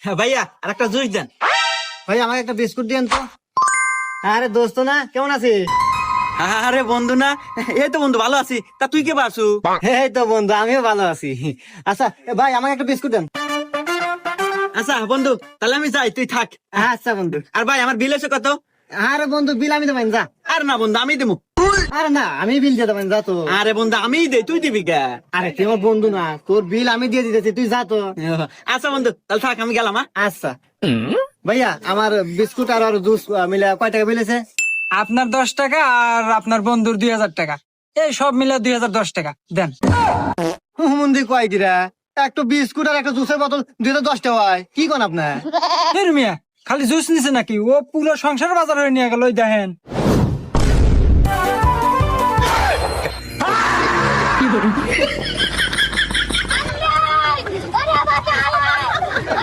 ভাইয়া আর একটা জুস দেন। ভাই আমাকে একটা বিস্কুট দিয়েন তো। আরে দোস্ত না, কেমন আছিস? আরে বন্ধু না, এই তো বন্ধু ভালো আছি। তা তুই কে বাসু? এই তো বন্ধু, আমিও ভালো আছি। আচ্ছা ভাই আমাকে একটা বিস্কুট দেন। আচ্ছা বন্ধু, তাহলে আমি যাই, তুই থাক। আচ্ছা বন্ধু। আর ভাই আমার বিল এসে কত? আরে বন্ধু, বিল আমি দেবেন, যা। আর না বন্ধু, আমি দেবো। আরে না, আমি বিল দিয়ে দেবেন, যা তো। আরে বন্ধু আমিই দে, তুই দিবি কে? আরে তুই আমার বন্ধু না, তোর বিল আমি দিয়ে দিতেছি, তুই যা তো। আচ্ছা বন্ধু, তাহলে থাক, আমি গেলাম। আচ্ছা ভাইয়া, আমার বিস্কুট আর জুস মিলে কয় টাকা বিল আছে? আপনার 10 টাকা আর আপনার বন্ধুর 2000 টাকা, এই সব মিলে 2010 টাকা দেন। হুমন্দি কয় কিরা, একটা বিস্কুট আর একটা জুসের বোতল 2010 টাকা হয়, কি কোন আপনার? এর মিয়া খালি জুস নিছে নাকি? ও পুরো সংসার বাজার হয়ে নিয়ে গেল, ওই দেখেন।